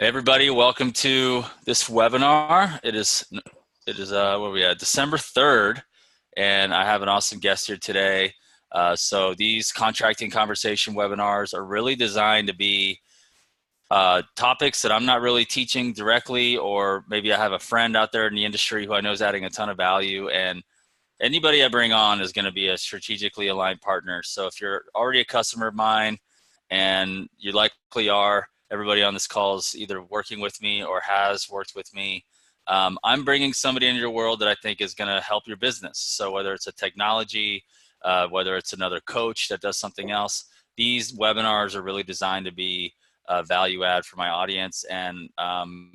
Everybody, welcome to this webinar. It is where we at? December 3rd, and I have an awesome guest here today. So these contracting conversation webinars are really designed to be topics that I'm not really teaching directly, or maybe I have a friend out there in the industry who I know is adding a ton of value, and anybody I bring on is going to be a strategically aligned partner. So if you're already a customer of mine, and you likely are, everybody on this call is either working with me or has worked with me. I'm bringing somebody into your world that I think is going to help your business. So whether it's a technology, whether it's another coach that does something else, these webinars are really designed to be value add for my audience. And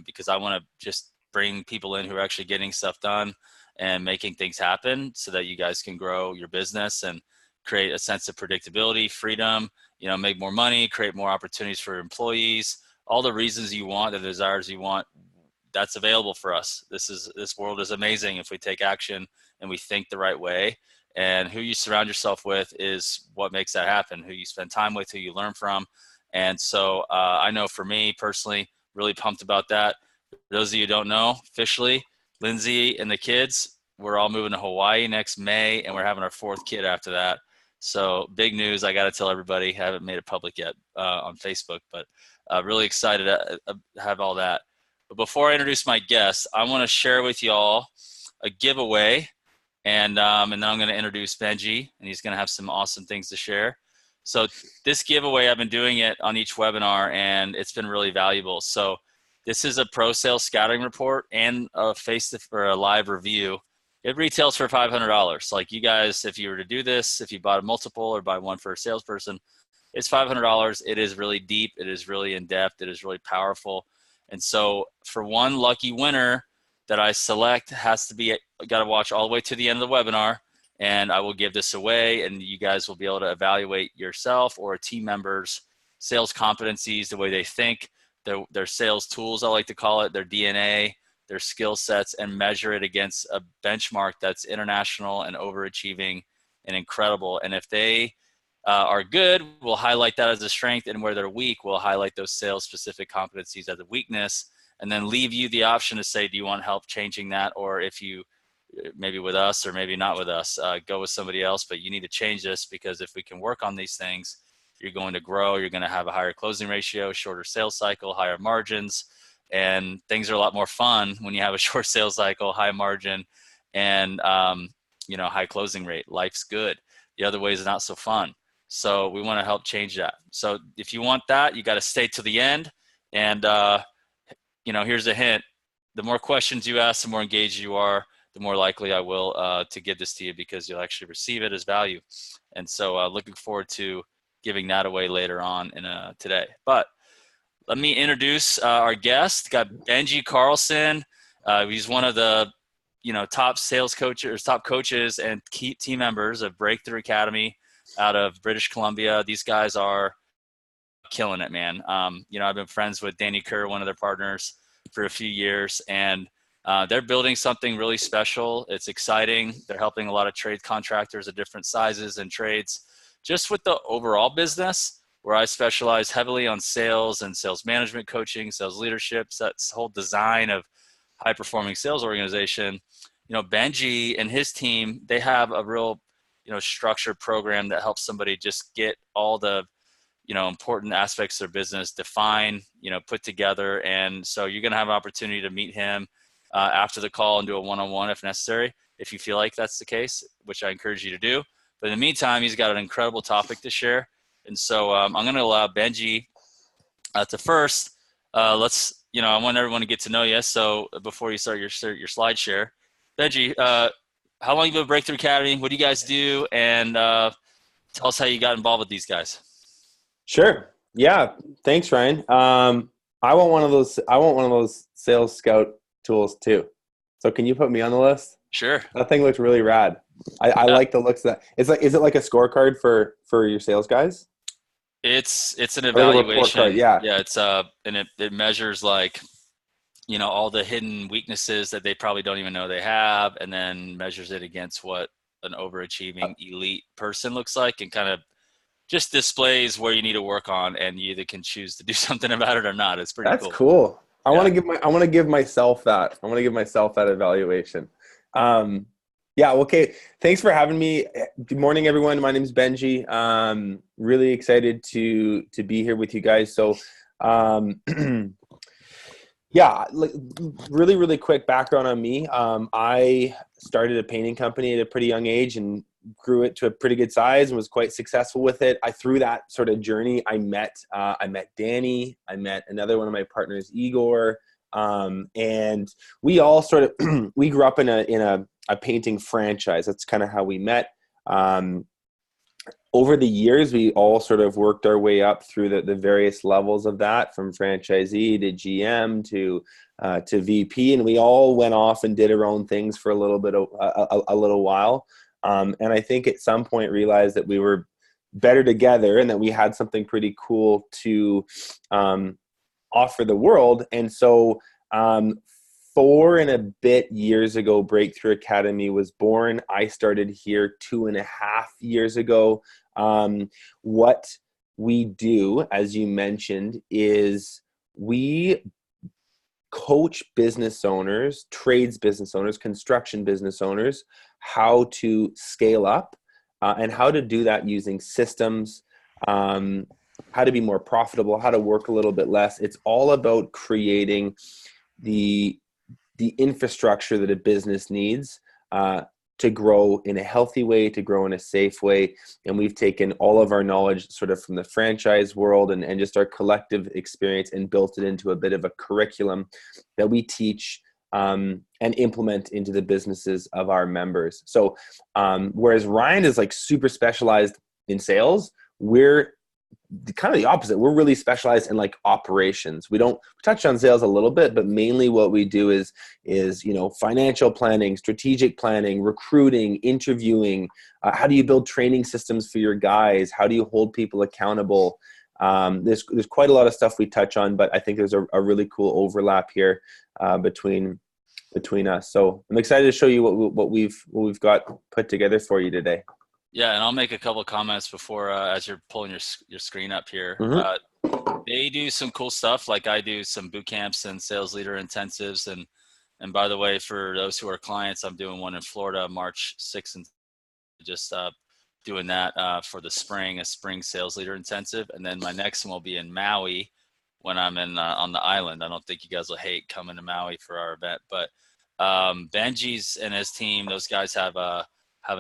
because I want to just bring people in who are actually getting stuff done and making things happen so that you guys can grow your business and create a sense of predictability, freedom, make more money, create more opportunities for employees, all the reasons you want, the desires you want, that's available for us. This world is amazing if we take action and we think the right way. And who you surround yourself with is what makes that happen. Who you spend time with, who you learn from. And so I know for me personally, really pumped about that. For those of you who don't know, officially, Lindsay and the kids, we're all moving to Hawaii next May, and we're having our 4th kid after that. So big news. I got to tell everybody. I haven't made it public yet on Facebook, but really excited to have all that. But before I introduce my guest, I want to share with y'all a giveaway, and then I'm going to introduce Benji, and he's going to have some awesome things to share. So this giveaway, I've been doing it on each webinar, and it's been really valuable. So this is a pro sales scouting report and a a live review. It retails for $500. Like, you guys, if you were to do this, if you bought a multiple or buy one for a salesperson, it's $500. It is really deep. It is really in depth. It is really powerful. And so for one lucky winner that I select, got to watch all the way to the end of the webinar, and I will give this away, and you guys will be able to evaluate yourself or a team member's sales competencies, the way they think, their sales tools, I like to call it, their DNA, their skill sets, and measure it against a benchmark that's international and overachieving and incredible. And if they are good, we'll highlight that as a strength, and where they're weak, we'll highlight those sales specific competencies as a weakness, and then leave you the option to say, do you want help changing that? Or if you, maybe with us or maybe not with us, go with somebody else, but you need to change this, because if we can work on these things, you're going to grow, you're going to have a higher closing ratio, shorter sales cycle, higher margins, and things are a lot more fun when you have a short sales cycle, high margin, and high closing rate. Life's good. The other way is not so fun. So we want to help change that. So if you want that, you got to stay to the end. And here's a hint: the more questions you ask, the more engaged you are, the more likely I will to give this to you, because you'll actually receive it as value. And so looking forward to giving that away later on today. But let me introduce our guest. Got Benji Carlson. He's one of the top sales coaches, top coaches and key team members of Breakthrough Academy out of British Columbia. These guys are killing it, man. I've been friends with Danny Kerr, one of their partners, for a few years, and they're building something really special. It's exciting. They're helping a lot of trade contractors of different sizes and trades, just with the overall business, where I specialize heavily on sales and sales management coaching, sales leadership, that whole design of high-performing sales organization. Benji and his team, they have a real, structured program that helps somebody just get all the, important aspects of their business defined, put together. And so you're going to have an opportunity to meet him after the call and do a one-on-one if necessary, if you feel like that's the case, which I encourage you to do. But in the meantime, he's got an incredible topic to share. And so I'm going to allow Benji to first, I want everyone to get to know you. So before you start your slide share, Benji, how long have you been at Breakthrough Academy? What do you guys do? And tell us how you got involved with these guys. Sure. Yeah. Thanks, Ryan. I want one of those Sales Scout tools too. So can you put me on the list? Sure. That thing looks really rad. I like the looks of that. Is it like a scorecard for your sales guys? It's an evaluation. Card, yeah. Yeah. It's and it measures all the hidden weaknesses that they probably don't even know they have, and then measures it against what an overachieving elite person looks like, and kind of just displays where you need to work on, and you either can choose to do something about it or not. It's pretty That's cool. cool. Yeah. I want to give myself that. I want to give myself that evaluation. Um, yeah. Okay. Thanks for having me. Good morning, everyone. My name is Benji. Really excited to be here with you guys. So, um, yeah, like, really, really quick background on me. I started a painting company at a pretty young age and grew it to a pretty good size and was quite successful with it. Through that sort of journey, I met Danny. I met another one of my partners, Igor, and we all sort of we grew up in a painting franchise. That's kind of how we met. Over the years, we all sort of worked our way up through the various levels of that, from franchisee to GM to VP, and we all went off and did our own things for a little bit of a little while. And I think at some point realized that we were better together and that we had something pretty cool to offer the world. And so 4 and a bit years ago, Breakthrough Academy was born. I started here 2.5 years ago. What we do, as you mentioned, is we coach business owners, trades business owners, construction business owners, how to scale up and how to do that using systems, how to be more profitable, how to work a little bit less. It's all about creating the infrastructure that a business needs to grow in a healthy way, to grow in a safe way. And we've taken all of our knowledge sort of from the franchise world and just our collective experience and built it into a bit of a curriculum that we teach and implement into the businesses of our members. So whereas Ryan is like super specialized in sales, we're kind of the opposite. We're really specialized in like operations. We touch on sales a little bit, but mainly what we do is financial planning, strategic planning, recruiting, interviewing. How do you build training systems for your guys? How do you hold people accountable? There's quite a lot of stuff we touch on, but I think there's a really cool overlap here between us. So I'm excited to show you what we've got put together for you today. Yeah, and I'll make a couple of comments before as you're pulling your screen up here. Mm-hmm. They do some cool stuff, like I do some boot camps and sales leader intensives. And by the way, for those who are clients, I'm doing one in Florida, March 6th, and just doing that for the spring, a spring sales leader intensive. And then my next one will be in Maui when I'm in on the island. I don't think you guys will hate coming to Maui for our event, but Benji's and his team, those guys have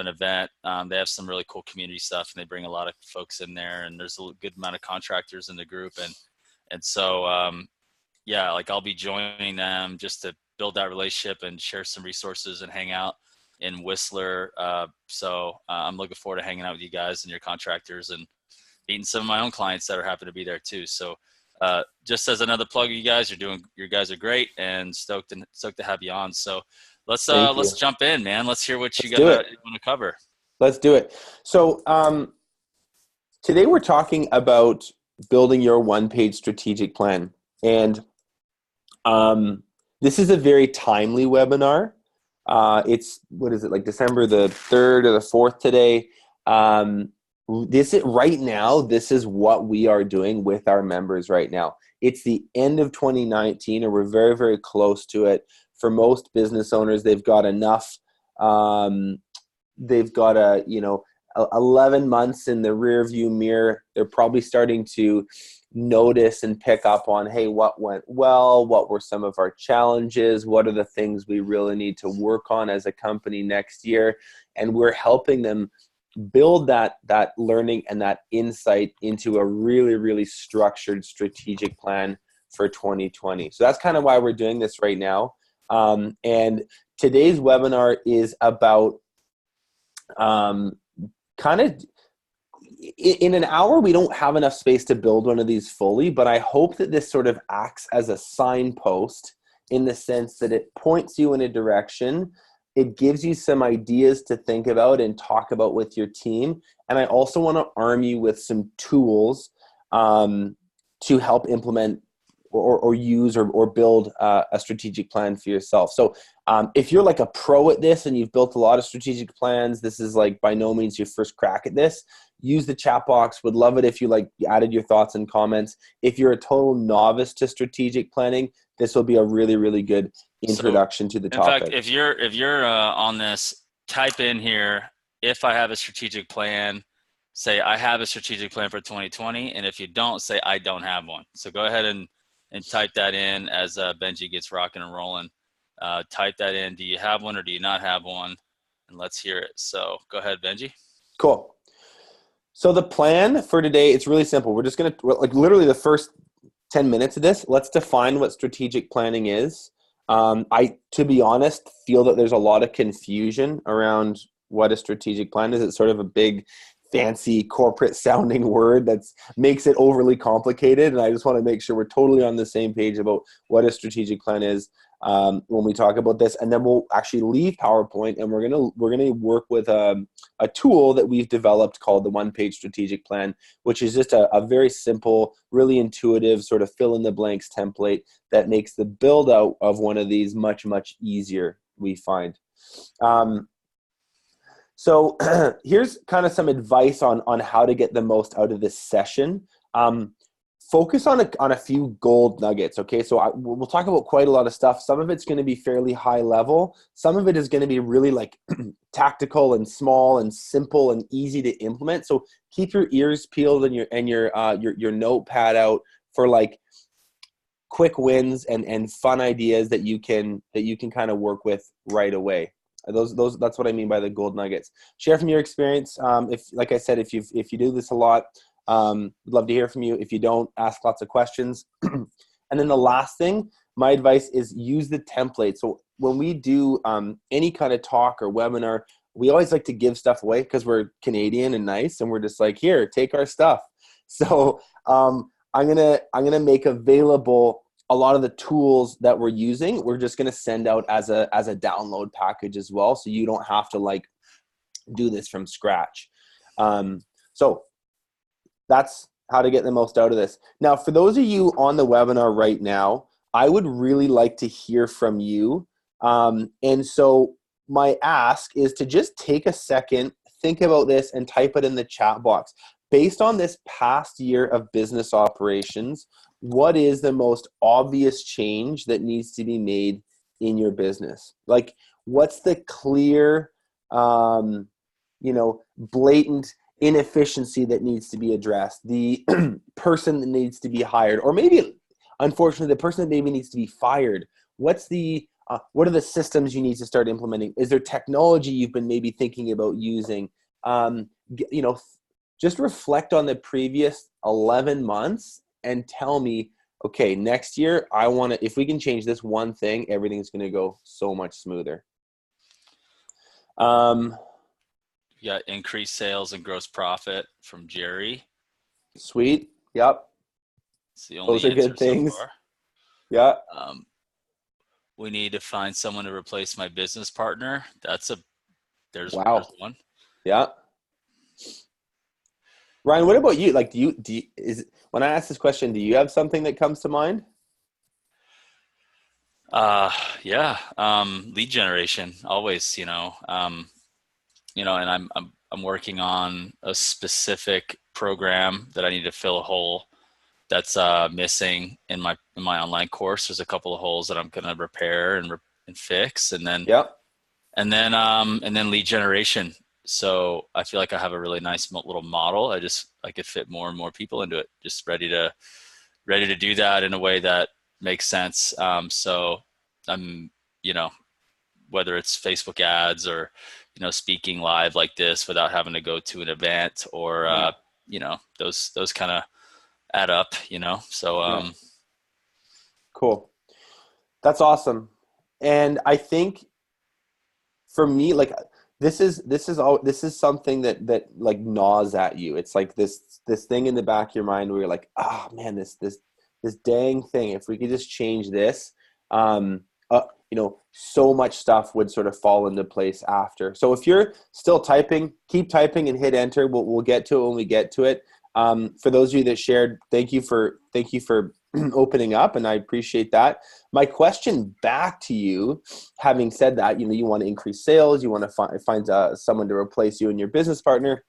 an event. They have some really cool community stuff, and they bring a lot of folks in there, and there's a good amount of contractors in the group. And so, yeah, like I'll be joining them just to build that relationship and share some resources and hang out in Whistler. So I'm looking forward to hanging out with you guys and your contractors and meeting some of my own clients that are happy to be there too. So just as another plug, you guys are great, and stoked to have you on. So let's jump in, man. Let's hear what you want to cover. Let's do it. So today we're talking about building your one-page strategic plan. And this is a very timely webinar. It's, like December the 3rd or the 4th today. Right now, this is what we are doing with our members right now. It's the end of 2019, and we're very, very close to it. For most business owners, they've got enough. They've got 11 months in the rear view mirror. They're probably starting to notice and pick up on, hey, what went well? What were some of our challenges? What are the things we really need to work on as a company next year? And we're helping them build that learning and that insight into a really, really structured strategic plan for 2020. So that's kind of why we're doing this right now. And today's webinar is about kind of in an hour. We don't have enough space to build one of these fully, but I hope that this sort of acts as a signpost in the sense that it points you in a direction. It gives you some ideas to think about and talk about with your team. And I also want to arm you with some tools to help implement or use or build a strategic plan for yourself. So if you're like a pro at this and you've built a lot of strategic plans, this is like by no means your first crack at this. use the chat box. Would love it if you added your thoughts and comments. If you're a total novice to strategic planning, this will be a really, really good So, introduction to the in fact, topic. if you're on this, type in here, if I have a strategic plan, say I have a strategic plan for 2020, and if you don't, say I don't have one. So go ahead and type that in as Benji gets rocking and rolling. Type that in. Do you have one or do you not have one? And let's hear it. So go ahead, Benji. Cool. So the plan for today, it's really simple. We're just going to, literally the first 10 minutes of this, let's define what strategic planning is. To be honest, feel that there's a lot of confusion around what a strategic plan is. It's sort of a big, fancy, corporate sounding word that makes it overly complicated. And I just want to make sure we're totally on the same page about what a strategic plan is when we talk about this. And then we'll actually leave PowerPoint and we're gonna work with a tool that we've developed called the one-page strategic plan, which is just a very simple, really intuitive sort of fill in the blanks template that makes the build out of one of these much, much easier, we find. So here's kind of some advice on how to get the most out of this session. Focus on a few gold nuggets, okay? So we'll talk about quite a lot of stuff. Some of it's going to be fairly high level. Some of it is going to be really tactical and small and simple and easy to implement. So keep your ears peeled and your notepad out for quick wins and fun ideas that you can kind of work with right away. That's what I mean by the gold nuggets. Share from your experience. If, like I said, if you do this a lot, would love to hear from you. If you don't, ask lots of questions. And then the last thing, my advice is use the template. So when we do any kind of talk or webinar, we always like to give stuff away because we're Canadian and nice, and we're just like, here, take our stuff. So I'm gonna make available a lot of the tools that we're using. We're just gonna send out as a download package as well, so you don't have to do this from scratch. So that's how to get the most out of this. Now, for those of you on the webinar right now, I would really like to hear from you. And so my ask is to just take a second, think about this, and type it in the chat box. Based on this past year of business operations, what is the most obvious change that needs to be made in your business? What's the clear, blatant inefficiency that needs to be addressed, the person that needs to be hired, or maybe, unfortunately, the person that maybe needs to be fired? What are the systems you need to start implementing? Is there technology you've been maybe thinking about using? Just reflect on the previous 11 months and tell me, okay, next year, if we can change this one thing, everything's going to go so much smoother. You got increased sales and gross profit from Jerry. Sweet. Yep. It's the only Those are good things. So far. Yeah. We need to find someone to replace my business partner. There's one. Yeah. Ryan, what about you? When I ask this question, do you have something that comes to mind? Yeah. Lead generation, always, and I'm working on a specific program that I need to fill a hole that's missing in my online course. There's a couple of holes that I'm going to repair and fix, and then lead generation. So I feel like I have a really nice little model. I could fit more and more people into it. Just ready to do that in a way that makes sense. So I'm, whether it's Facebook ads or, speaking live like this without having to go to an event or, those kind of add up, so. Cool. That's awesome. And I think for me, this is something that gnaws at you. It's like this thing in the back of your mind where you're like, oh man, this dang thing, if we could just change this, so much stuff would sort of fall into place after. So if you're still typing, keep typing and hit enter. We'll get to it when we get to it. For those of you that shared, thank you for opening up, and I appreciate that. My question back to you, having said that, you want to increase sales, you want to find someone to replace you and your business partner.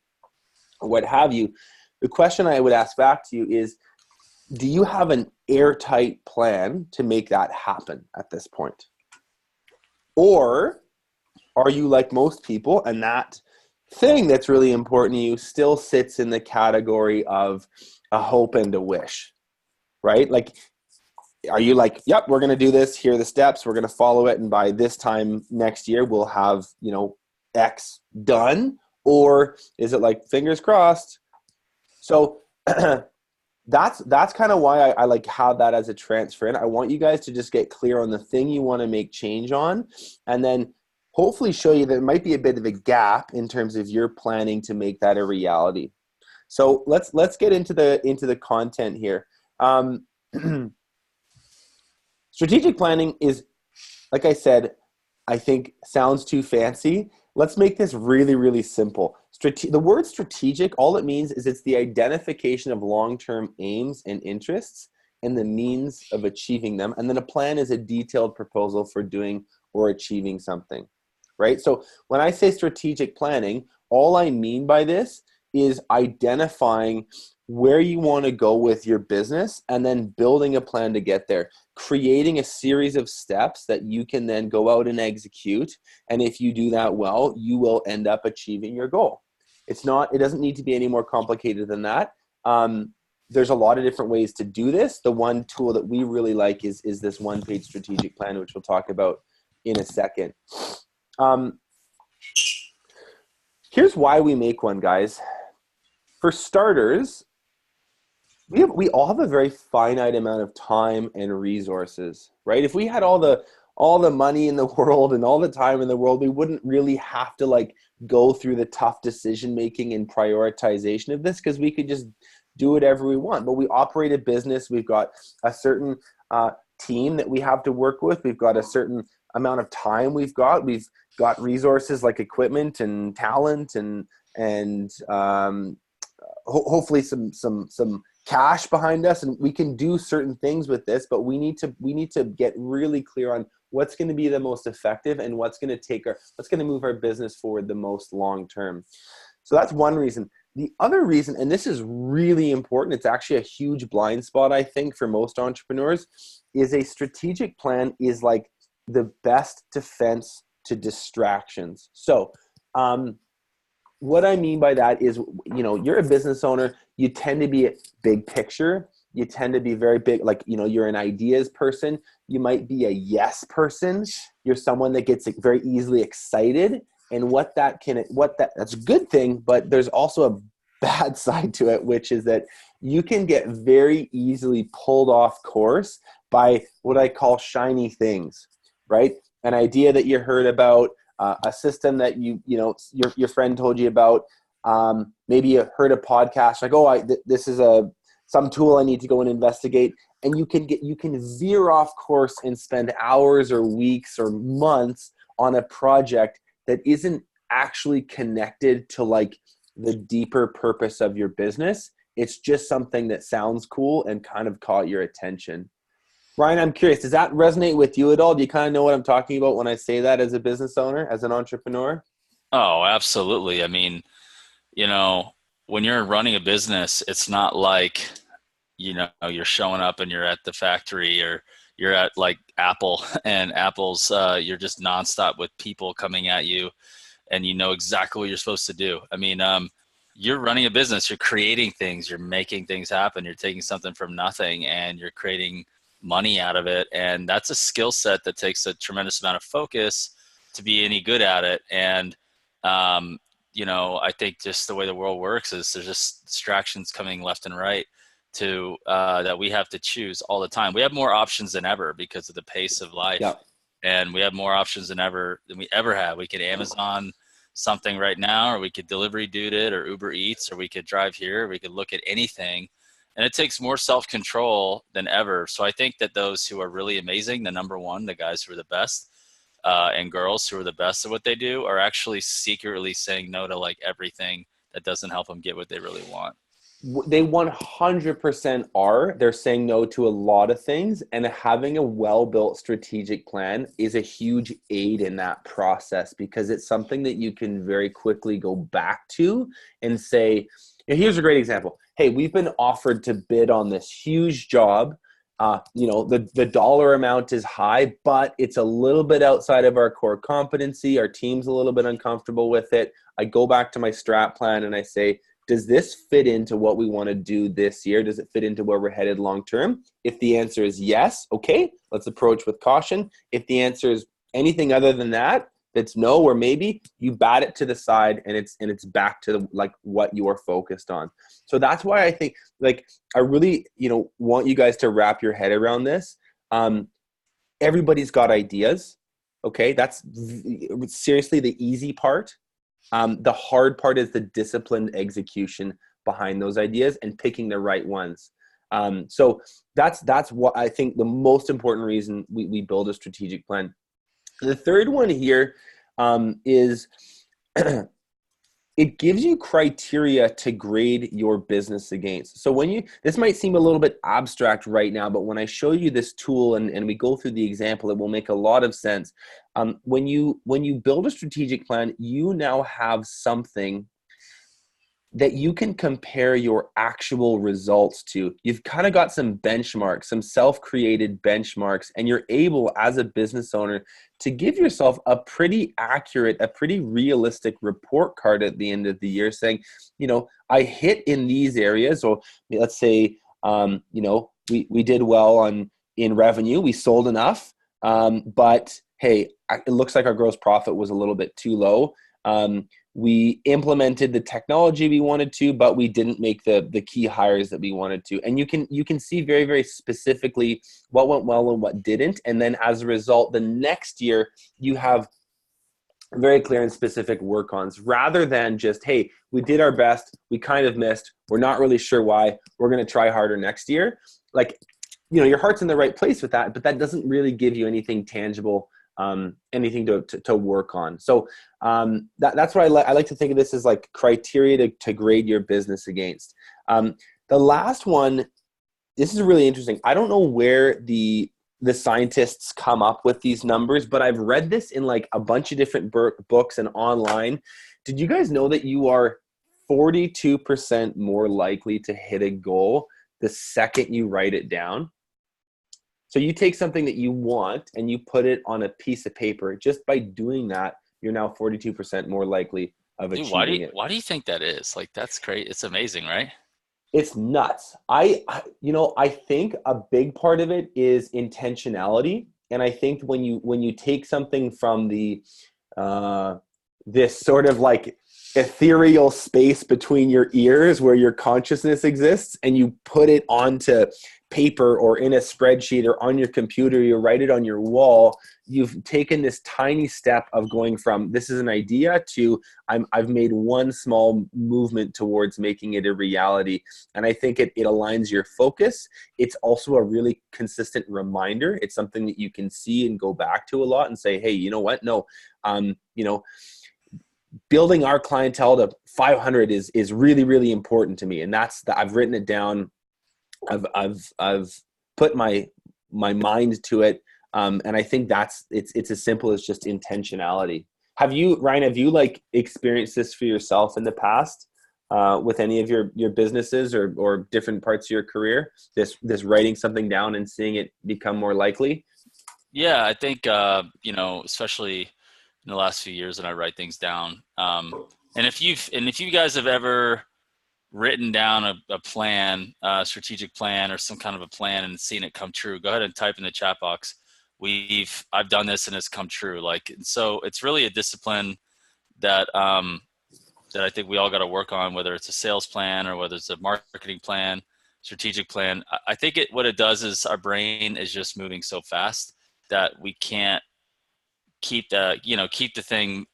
or what have you, the question I would ask back to you is, do you have an airtight plan to make that happen at this point? Or are you like most people, and that thing that's really important to you still sits in the category of a hope and a wish, right? Like, are you like, yep, we're going to do this. Here are the steps. We're going to follow it. And by this time next year, we'll have, X done. Or is it like, fingers crossed? So that's kind of why I like have that as a transfer in. I want you guys to just get clear on the thing you want to make change on, and then hopefully show you that there might be a bit of a gap in terms of your planning to make that a reality. So let's get into the content here. Strategic planning is, like I said, I think sounds too fancy. Let's make this really, really simple. The word strategic, all it means is it's the identification of long-term aims and interests and the means of achieving them. And then a plan is a detailed proposal for doing or achieving something, right? So when I say strategic planning, all I mean by this is identifying where you want to go with your business and then building a plan to get there, creating a series of steps that you can then go out and execute. And if you do that well, you will end up achieving your goal. It doesn't need to be any more complicated than that. There's a lot of different ways to do this. The one tool that we really like is this one-page strategic plan, which we'll talk about in a second. Here's why we make one, guys. For starters, we all have a very finite amount of time and resources, right? If we had all the money in the world and all the time in the world, we wouldn't really have to like go through the tough decision making and prioritization of this, because we could just do whatever we want. But we operate a business. We've got a certain team that we have to work with. We've got a certain amount of time. We've got resources like equipment and talent and hopefully some cash behind us, and we can do certain things with this, but we need to get really clear on what's going to be the most effective and what's going to move our business forward the most long term. So that's one reason. The other reason, and this is really important, it's actually a huge blind spot, I think, for most entrepreneurs, is a strategic plan is like the best defense to distractions. So, what I mean by that is, you're a business owner, you tend to be a big picture. You tend to be very big, like, you're an ideas person. You might be a yes person. You're someone that gets very easily excited. And that's a good thing, but there's also a bad side to it, which is that you can get very easily pulled off course by what I call shiny things, right? An idea that you heard about, a system that your friend told you about. Maybe you heard a podcast like, this is some tool I need to go and investigate, and you can veer off course and spend hours or weeks or months on a project that isn't actually connected to like the deeper purpose of your business. It's just something that sounds cool and kind of caught your attention. Ryan, I'm curious, does that resonate with you at all? Do you kind of know what I'm talking about when I say that as a business owner, as an entrepreneur? Oh, absolutely. I mean, when you're running a business, it's not like, you're showing up and you're at the factory, or you're at like Apple, and Apple's, you're just nonstop with people coming at you and you know exactly what you're supposed to do. I mean, you're running a business, you're creating things, you're making things happen, you're taking something from nothing and you're creating money out of it. And that's a skill set that takes a tremendous amount of focus to be any good at it. And, I think just the way the world works is there's just distractions coming left and right that we have to choose all the time. We have more options than ever because of the pace of life. Yeah. And we have more options than we ever have. We could Amazon something right now, or we could delivery dude it, or Uber Eats, or we could drive here, or we could look at anything. And it takes more self-control than ever. So I think that those who are really amazing, the guys who are the best, and girls who are the best at what they do, are actually secretly saying no to like everything that doesn't help them get what they really want. They 100% are. They're saying no to a lot of things, and having a well-built strategic plan is a huge aid in that process, because it's something that you can very quickly go back to and say, here's a great example. Hey, we've been offered to bid on this huge job. The dollar amount is high, but it's a little bit outside of our core competency. Our team's a little bit uncomfortable with it. I go back to my strat plan and I say, does this fit into what we want to do this year? Does it fit into where we're headed long term? If the answer is yes, okay, let's approach with caution. If the answer is anything other than that, that's no or maybe, you bat it to the side and it's back to what you are focused on. So that's why I think I really want you guys to wrap your head around this. Everybody's got ideas, okay? That's seriously the easy part. The hard part is the disciplined execution behind those ideas and picking the right ones. So that's what I think the most important reason we build a strategic plan. The third one here is it gives you criteria to grade your business against. So this might seem a little bit abstract right now, but when I show you this tool and we go through the example, it will make a lot of sense. When you build a strategic plan, you now have something that you can compare your actual results to. You've kind of got some benchmarks, some self-created benchmarks, and you're able as a business owner to give yourself a pretty accurate, a pretty realistic report card at the end of the year saying, I hit in these areas, or let's say, we did well in revenue, we sold enough, but hey, it looks like our gross profit was a little bit too low. We implemented the technology we wanted to, but we didn't make the key hires that we wanted to. And you can see very, very specifically what went well and what didn't. And then as a result, the next year you have very clear and specific work-ons, rather than just, hey, we did our best, we kind of missed, we're not really sure why, we're going to try harder next year. Your heart's in the right place with that, but that doesn't really give you anything tangible, anything to work on. So that's why I like to think of this as like criteria to grade your business against. The last one, this is really interesting. I don't know where the scientists come up with these numbers, but I've read this in like a bunch of different books and online. Did you guys know that you are 42% more likely to hit a goal the second you write it down? So you take something that you want and you put it on a piece of paper. Just by doing that, you're now 42% more likely of achieving it. Why do you think that is? Like, that's great. It's amazing, right? It's nuts. I think a big part of it is intentionality. And I think when you take something from this sort of like ethereal space between your ears where your consciousness exists, and you put it onto paper or in a spreadsheet or on your computer, you write it on your wall, you've taken this tiny step of going from this is an idea to I've made one small movement towards making it a reality. And I think it aligns your focus. It's also a really consistent reminder. It's something that you can see and go back to a lot and say, hey, you know what? No, building our clientele to 500 is really, really important to me. And I've written it down. I've put my mind to it. And I think it's as simple as just intentionality. Ryan, have you like experienced this for yourself in the past, with any of your businesses or different parts of your career, this writing something down and seeing it become more likely? Yeah, I think, especially in the last few years, and I write things down. And if you guys have ever written down a plan, a strategic plan, or some kind of a plan and seen it come true, go ahead and type in the chat box. I've done this and it's come true. So it's really a discipline that I think we all got to work on, whether it's a sales plan or whether it's a marketing plan, strategic plan. I think what it does is our brain is just moving so fast that we can't keep the thing,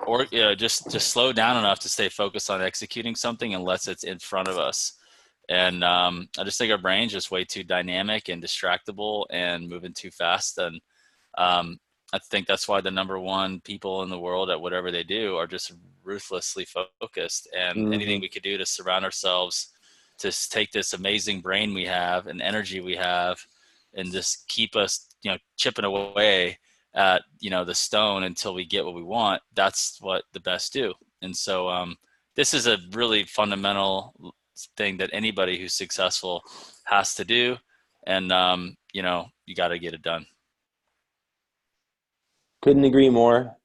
or just slow down enough to stay focused on executing something unless it's in front of us. And I just think our brain's just way too dynamic and distractible and moving too fast. And I think that's why the number one people in the world at whatever they do are just ruthlessly focused. And anything we could do to surround ourselves to take this amazing brain we have and energy we have and just keep us, chipping away at, the stone until we get what we want. That's what the best do. And so this is a really fundamental thing that anybody who's successful has to do. And, you got to get it done. Couldn't agree more.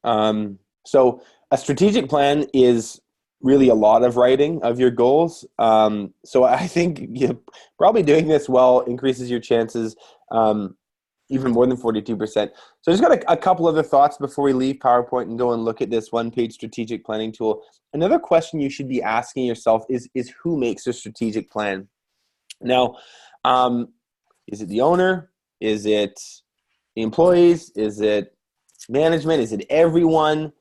So a strategic plan is really a lot of writing of your goals. So I think probably doing this well increases your chances even more than 42%. So I just got a couple other thoughts before we leave PowerPoint and go and look at this one-page strategic planning tool. Another question you should be asking yourself is who makes a strategic plan? Now, is it the owner? Is it the employees? Is it management? Is it everyone?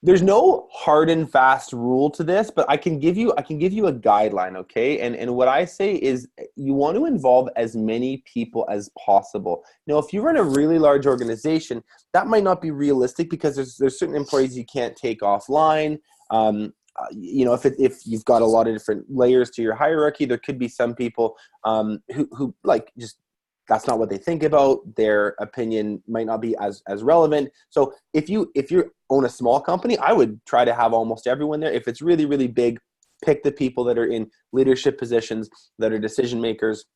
There's no hard and fast rule to this, but I can give you a guideline, okay? And what I say is you want to involve as many people as possible. Now, if you run a really large organization, that might not be realistic because there's certain employees you can't take offline. If you've got a lot of different layers to your hierarchy, there could be some people who like just that's not what they think about. Their opinion might not be as relevant. So if you own a small company, I would try to have almost everyone there. If it's really, really big, pick the people that are in leadership positions, that are decision makers.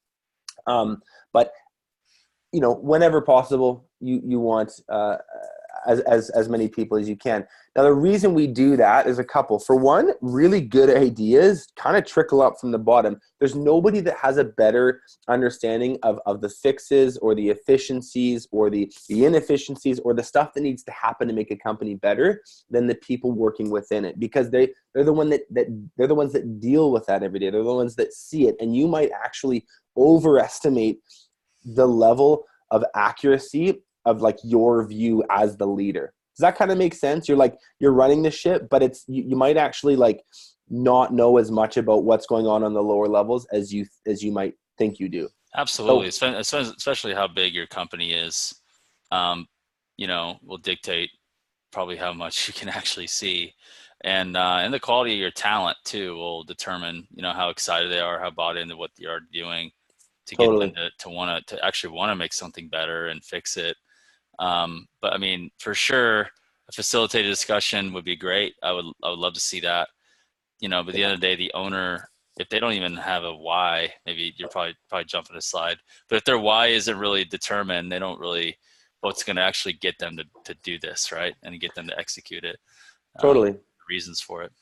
But whenever possible, you want as many people as you can. Now, the reason we do that is a couple. For one, really good ideas kind of trickle up from the bottom. There's nobody that has a better understanding of the fixes or the efficiencies or the inefficiencies or the stuff that needs to happen to make a company better than the people working within it, because they're the ones that deal with that every day. They're the ones that see it, and you might actually overestimate the level of accuracy of like your view as the leader. Does that kind of make sense? You're running the ship, but you might actually like not know as much about what's going on the lower levels as you might think you do. Absolutely. So, especially how big your company is, will dictate probably how much you can actually see. And the quality of your talent too will determine, how excited they are, how bought into what they are doing to Totally. get them to actually want to make something better and fix it. But I mean, for sure, a facilitated discussion would be great. I would love to see that, but at the end of the day, the owner, if they don't even have a why, maybe you're probably jumping a slide, but if their why isn't really determined, they don't really, what's going to actually get them to do this, right? And get them to execute it. Totally. Reasons for it.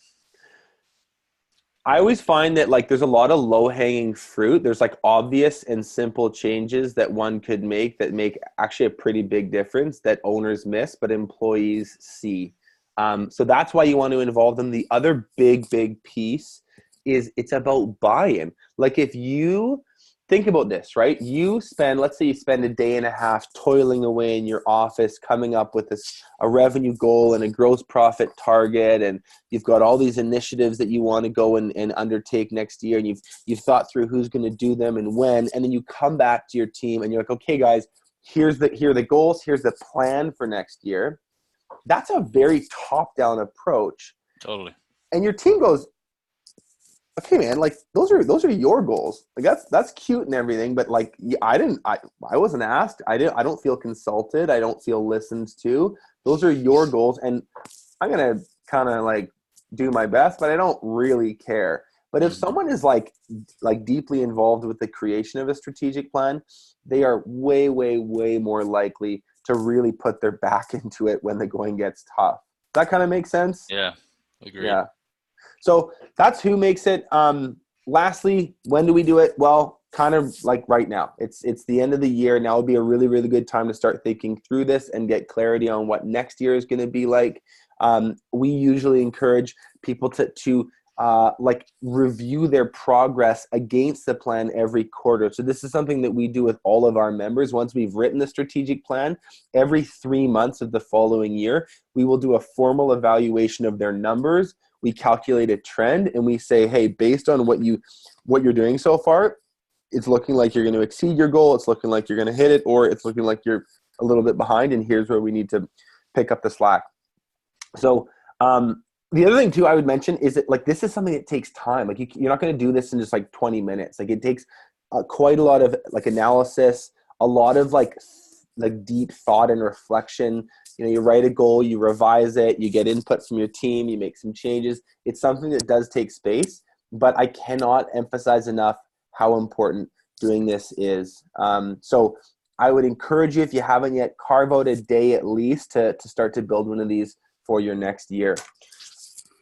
I always find that like there's a lot of low-hanging fruit. There's like obvious and simple changes that one could make that make actually a pretty big difference that owners miss, but employees see. So that's why you want to involve them. The other big piece is it's about buy-in. Like if you think about this, right? Let's say you spend a day and a half toiling away in your office, coming up with a revenue goal and a gross profit target. And you've got all these initiatives that you want to go and undertake next year. And you've thought through who's going to do them and when, and then you come back to your team and you're like, okay, guys, here are the goals. Here's the plan for next year. That's a very top-down approach. Totally. And your team goes, okay, man, like those are your goals. Like that's cute and everything, but like I wasn't asked. I don't feel consulted. I don't feel listened to. Those are your goals, and I'm gonna kind of like do my best, but I don't really care. But if someone is like deeply involved with the creation of a strategic plan, they are way more likely to really put their back into it when the going gets tough. That kind of makes sense? Yeah, agreed. Yeah. So that's who makes it. Lastly, when do we do it? Well, kind of like right now. It's the end of the year. Now would be a really, really good time to start thinking through this and get clarity on what next year is going to be like. We usually encourage people to review their progress against the plan every quarter. So this is something that we do with all of our members. Once we've written the strategic plan, every 3 months of the following year, we will do a formal evaluation of their numbers. We calculate a trend and we say, hey, based on what you're doing so far, it's looking like you're going to exceed your goal. It's looking like you're going to hit it, or it's looking like you're a little bit behind, and here's where we need to pick up the slack. So The other thing too, I would mention is that like, this is something that takes time. Like you're not going to do this in just like 20 minutes. Like it takes quite a lot of like analysis, a lot of like deep thought and reflection. You know, you write a goal, you revise it, you get input from your team, you make some changes. It's something that does take space, but I cannot emphasize enough how important doing this is. So I would encourage you, if you haven't yet, carve out a day at least to start to build one of these for your next year.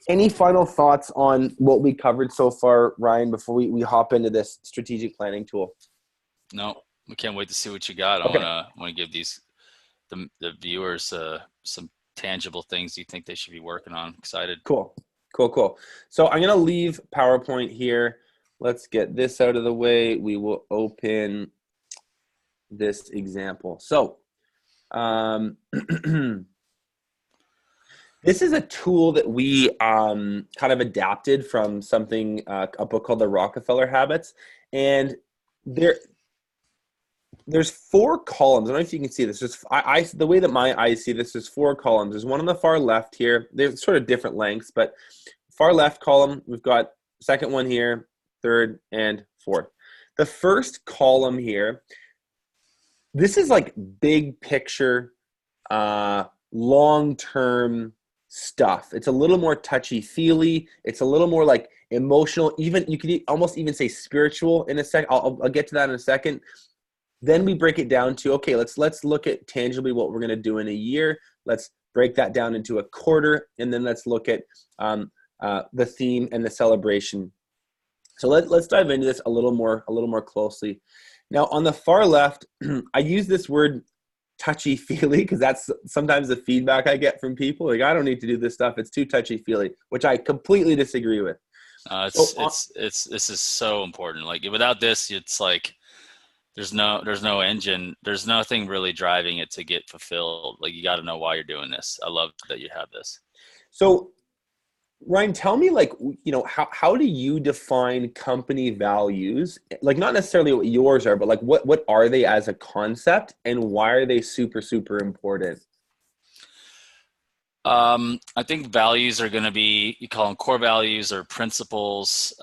Any final thoughts on what we covered so far, Ryan, before we hop into this strategic planning tool? No, we can't wait to see what you got. Okay. I want to give the viewers some tangible things you think they should be working on. Excited. Cool. So I'm going to leave PowerPoint here. Let's get this out of the way. We will open this example. So this is a tool that we kind of adapted from something, a book called The Rockefeller Habits. And there's 4 columns. I don't know if you can see this. The way that my eyes see this, there's 4 columns. There's one on the far left here. They're sort of different lengths, but far left column, we've got second one here, third, and fourth. The first column here, this is like big picture, long-term stuff. It's a little more touchy-feely. It's a little more like emotional. Even you could almost even say spiritual in a sec. I'll get to that in a second. Then we break it down to, okay, let's look at tangibly what we're going to do in a year. Let's break that down into a quarter, and then let's look at the theme and the celebration. So let's dive into this a little more closely. Now, on the far left, I use this word touchy-feely because that's sometimes the feedback I get from people. Like, I don't need to do this stuff. It's too touchy-feely, which I completely disagree with. This is so important. Like without this, it's like there's no engine. There's nothing really driving it to get fulfilled. Like you got to know why you're doing this. I love that you have this. So Ryan, tell me, like, you know, how do you define company values? Like, not necessarily what yours are, but like what are they as a concept, and why are they super, super important? I think values are going to be, you call them core values or principles.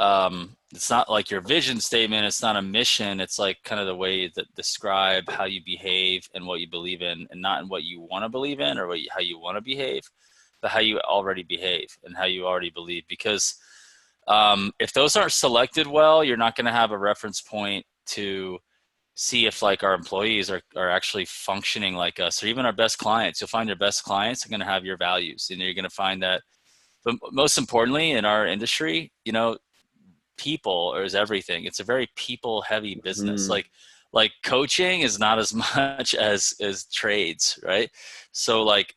It's not like your vision statement. It's not a mission. It's like kind of the way that describe how you behave and what you believe in, and not in what you want to believe in or how you want to behave, but how you already behave and how you already believe. Because if those aren't selected well, you're not going to have a reference point to see if like our employees are actually functioning like us, or even our best clients. You'll find your best clients are going to have your values, and you're going to find that. But most importantly, in our industry, you know, people is everything. It's a very people heavy business. Mm-hmm. Like coaching is not as much as trades, right? So like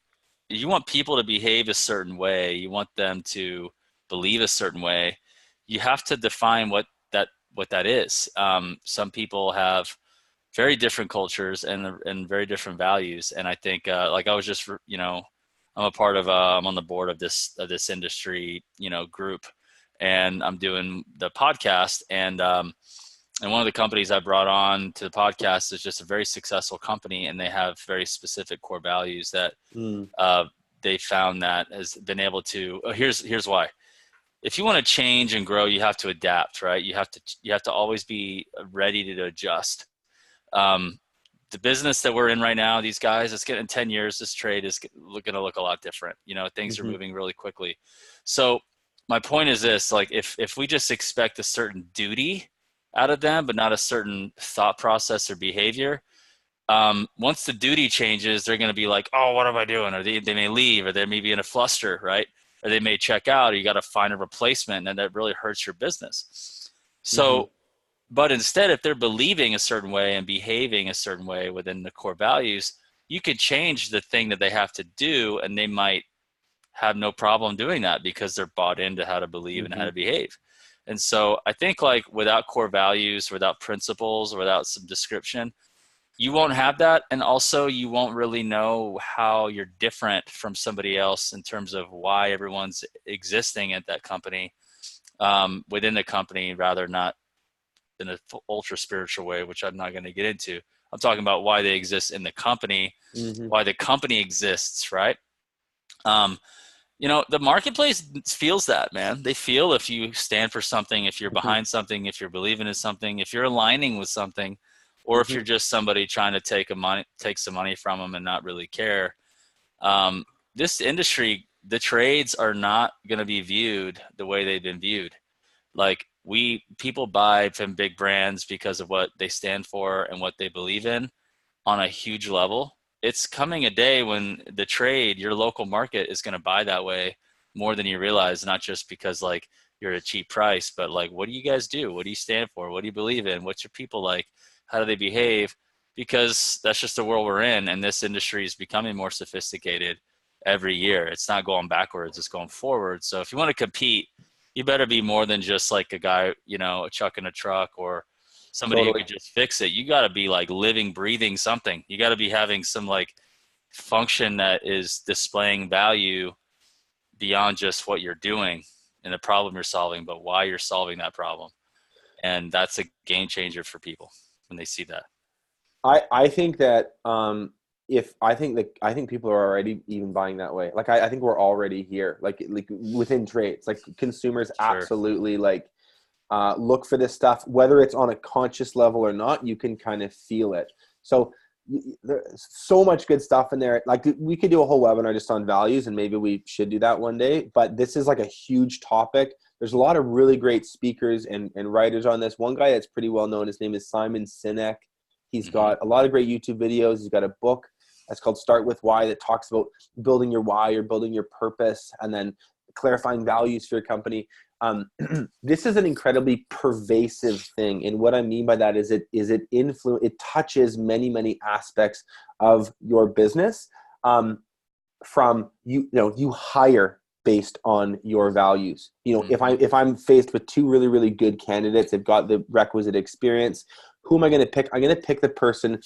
you want people to behave a certain way, you want them to believe a certain way. You have to define what that is. Some people have very different cultures and very different values. And I think like I was just, you know, I'm a part of I'm on the board of this industry, you know, group, and I'm doing the podcast, and one of the companies I brought on to the podcast is just a very successful company, and they have very specific core values that they found that has been able to. Here's why. If you want to change and grow, you have to adapt, right? You have to always be ready to adjust. The business that we're in right now, these guys, it's getting 10 years, this trade is going to look a lot different. You know, things are moving really quickly. So my point is this, like if we just expect a certain duty out of them, but not a certain thought process or behavior, once the duty changes, they're going to be like, oh, what am I doing? Or they may leave, or they may be in a fluster, right? Or they may check out, or you got to find a replacement, and that really hurts your business. So, but instead, if they're believing a certain way and behaving a certain way within the core values, you could change the thing that they have to do, and they might have no problem doing that because they're bought into how to believe and how to behave. And so I think like without core values, without principles, without some description, you won't have that. And also you won't really know how you're different from somebody else in terms of why everyone's existing at that company, within the company, rather not in an ultra spiritual way, which I'm not going to get into. I'm talking about why they exist in the company, why the company exists, right? The marketplace feels that, man. They feel if you stand for something, if you're Mhm. behind something, if you're believing in something, if you're aligning with something, or if Mhm. you're just somebody trying to take some money from them and not really care. This industry, the trades are not going to be viewed the way they've been viewed. Like people buy from big brands because of what they stand for and what they believe in on a huge level. It's coming a day when the trade, your local market, is going to buy that way more than you realize, not just because like you're at a cheap price, but like, what do you guys do? What do you stand for? What do you believe in? What's your people like? How do they behave? Because that's just the world we're in, and this industry is becoming more sophisticated every year. It's not going backwards, it's going forward. So if you want to compete, you better be more than just like a guy, a chuck in a truck, or somebody who Totally. could just fix it. You got to be like living, breathing something. You got to be having some like function that is displaying value beyond just what you're doing and the problem you're solving, but why you're solving that problem. And that's a game changer for people when they see that. I think that if I think people are already even buying that way. Like I think we're already here. Like within trades, like consumers Sure. absolutely like look for this stuff, whether it's on a conscious level or not. You can kind of feel it. So there's so much good stuff in there. Like we could do a whole webinar just on values, and maybe we should do that one day. But this is like a huge topic. There's a lot of really great speakers and writers on this. One guy that's pretty well known, his name is Simon Sinek. He's Mm-hmm. got a lot of great YouTube videos. He's got a book that's called Start With Why that talks about building your why or building your purpose and then clarifying values for your company. This is an incredibly pervasive thing. And what I mean by that is it touches many aspects of your business. From you hire based on your values. Mm-hmm. If I'm faced with two really good candidates, they've got the requisite experience. Who am I going to pick? I'm going to pick the person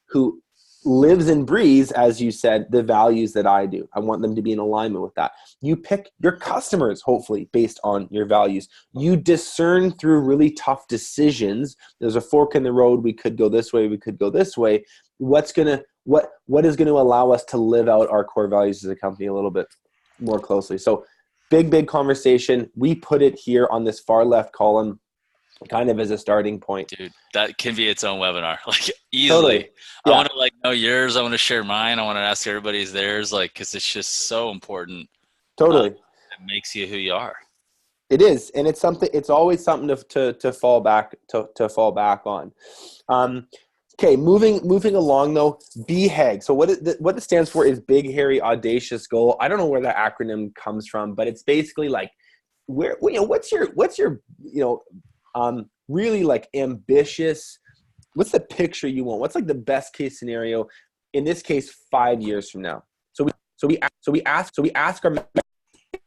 who lives and breathes, as you said, the values that I do. I want them to be in alignment with that. You pick your customers, hopefully, based on your values. You discern through really tough decisions. There's a fork in the road. We could go this way. We could go this way. What is going to allow us to live out our core values as a company a little bit more closely? So big conversation. We put it here on this far left column kind of as a starting point. Dude, that can be its own webinar, like easily. Totally. I Yeah, want to like know yours. I want to share mine. I want to ask everybody's theirs, like, because it's just so important. totally. It makes you who you are. It is, and it's always something to fall back on. Okay, moving along though. BHAG. So what it stands for is Big Hairy Audacious Goal. I don't know where that acronym comes from, but it's basically like what's your really like ambitious. What's the picture you want? What's like the best case scenario? In this case, 5 years from now. So we ask our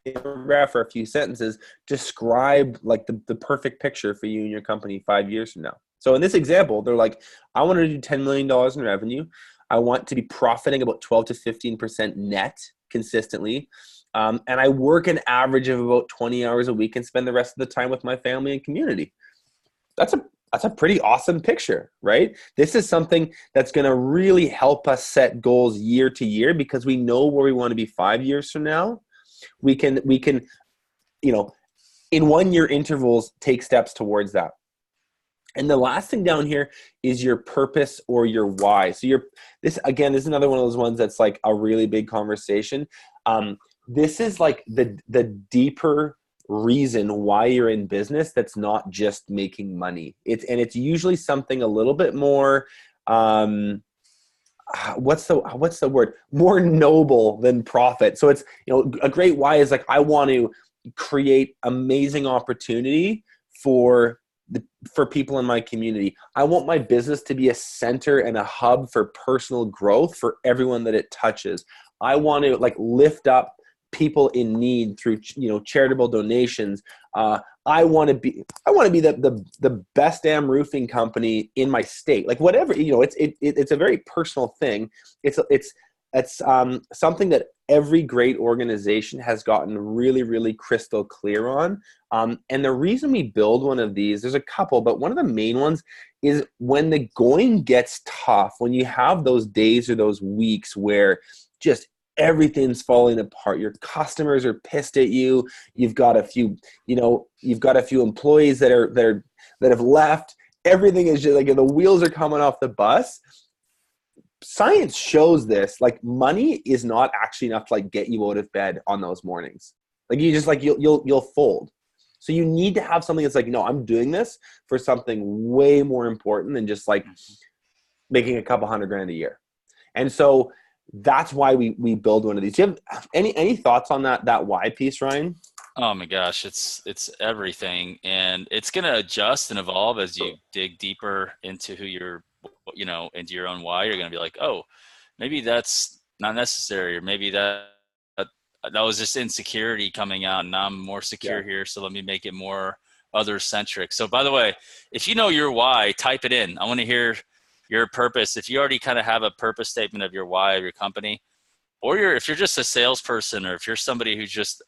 paragraph or a few sentences, describe like the perfect picture for you and your company 5 years from now. So in this example, they're like, I want to do $10 million in revenue. I want to be profiting about 12 to 15% net consistently. And I work an average of about 20 hours a week and spend the rest of the time with my family and community. That's a pretty awesome picture, right? This is something that's going to really help us set goals year to year because we know where we want to be 5 years from now. We can, in 1 year intervals, take steps towards that. And the last thing down here is your purpose or your why. So this is another one of those ones that's like a really big conversation. This is like the deeper reason why you're in business that's not just making money. It's usually something a little bit more what's the word, more noble than profit. So it's a great why is like I want to create amazing opportunity for people in my community. I want my business to be a center and a hub for personal growth for everyone that it touches. I want to like lift up people in need through charitable donations. I want to be the best damn roofing company in my state. Like whatever, it's a very personal thing. It's something that every great organization has gotten really, really crystal clear on. And the reason we build one of these, there's a couple, but one of the main ones is when the going gets tough, when you have those days or those weeks where just everything's falling apart. Your customers are pissed at you. You've got a few, employees that have left. Everything is just like the wheels are coming off the bus. Science shows this. Like, money is not actually enough to like get you out of bed on those mornings. Like, you just like you'll fold. So you need to have something that's like, no, I'm doing this for something way more important than just like making a couple $100,000 a year. And so that's why we build one of these. Do you have any thoughts on that why piece, Ryan? Oh my gosh, it's everything, and it's going to adjust and evolve as you dig deeper into who you're, into your own why. You're going to be like, oh, maybe that's not necessary, or maybe that was just insecurity coming out, and now I'm more secure here, so let me make it more other-centric. So by the way, if you know your why, type it in. I want to hear your purpose. If you already kind of have a purpose statement of your why of your company, or if you're just a salesperson, or if you're somebody who's just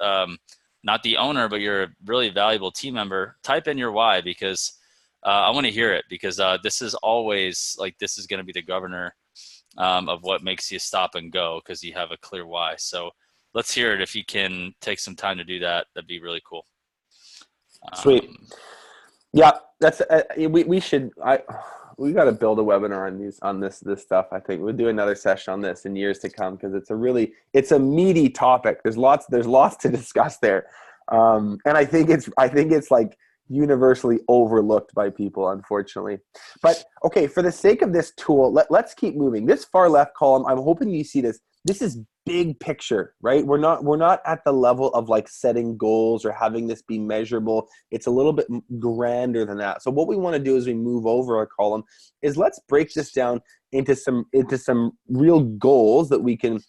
not the owner, but you're a really valuable team member, type in your why, because I want to hear it, because this is always like, this is going to be the governor of what makes you stop and go, because you have a clear why. So let's hear it. If you can take some time to do that, that'd be really cool. Sweet. Yeah, that's we got to build a webinar on this stuff. I think we'll do another session on this in years to come, because it's a meaty topic. There's lots to discuss there, and I think it's like universally overlooked by people, unfortunately. But okay, for the sake of this tool, let's keep moving. This far left column, I'm hoping you see this. This is big picture, right? We're not at the level of like setting goals or having this be measurable. It's a little bit grander than that. So what we want to do as we move over our column is let's break this down into some real goals that we can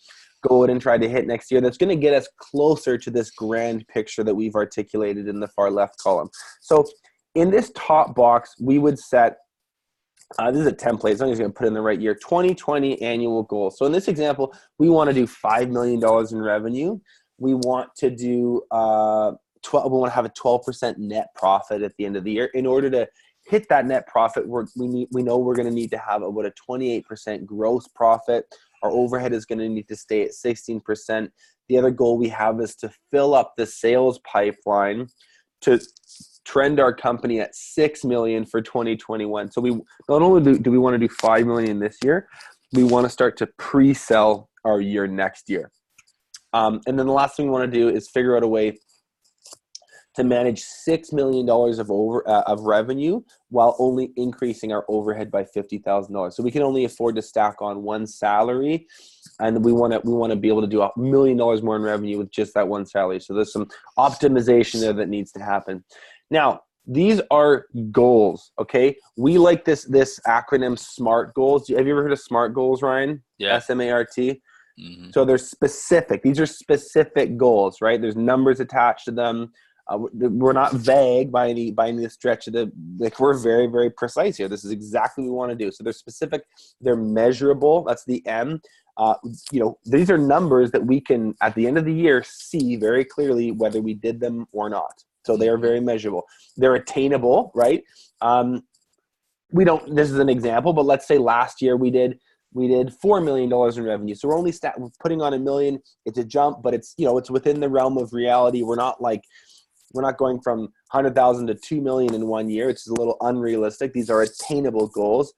go out and try to hit next year. That's going to get us closer to this grand picture that we've articulated in the far left column. So in this top box, we would set this is a template, so I'm just going to put in the right year, 2020 annual goals. So in this example, we want to do $5 million in revenue. We want to do we want to have a 12% net profit at the end of the year. In order to hit that net profit, we know we're going to need to have about a 28% gross profit. Our overhead is going to need to stay at 16%. The other goal we have is to fill up the sales pipeline to trend our company at 6 million for 2021. So we not only do we want to do 5 million this year, we want to start to pre-sell our year next year. And then the last thing we want to do is figure out a way to manage $6 million of revenue while only increasing our overhead by $50,000. So we can only afford to stack on one salary, and we want to be able to do $1 million more in revenue with just that one salary. So there's some optimization there that needs to happen. Now, these are goals, okay? We like this acronym SMART goals. Have you ever heard of SMART goals, Ryan? Yeah. SMART. Mm-hmm. So they're specific. These are specific goals, right? There's numbers attached to them. We're not vague by any stretch of the, like, we're very, very precise here. This is exactly what we want to do. So they're specific. They're measurable. That's the M. These are numbers that we can, at the end of the year, see very clearly whether we did them or not. So they are very measurable. They're attainable, right? This is an example, but let's say last year we did $4 million in revenue. So we're only putting on $1 million. It's a jump, but it's within the realm of reality. We're not going from 100,000 to 2 million in 1 year. It's a little unrealistic. These are attainable goals.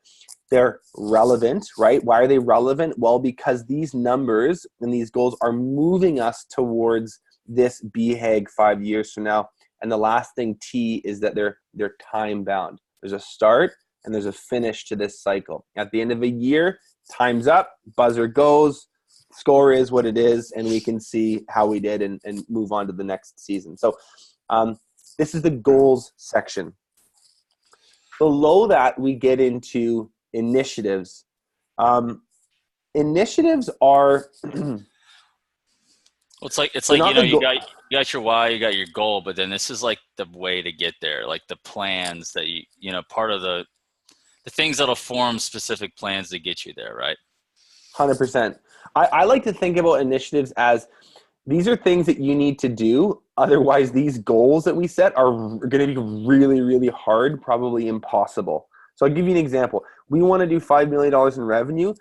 They're relevant, right? Why are they relevant? Well, because these numbers and these goals are moving us towards this BHAG 5 years from now. And the last thing, T, is that they're time bound. There's a start and there's a finish to this cycle. At the end of a year, time's up, buzzer goes, score is what it is, and we can see how we did and move on to the next season. So this is the goals section. Below that, we get into initiatives. Initiatives are Well, it's like you got your why, you got your goal, but then this is like the way to get there, like the plans that part of the things that'll form specific plans to get you there, right? 100%. I like to think about initiatives as these are things that you need to do. Otherwise, these goals that we set are going to be really, really hard, probably impossible. So I'll give you an example. We want to do $5 million in revenue.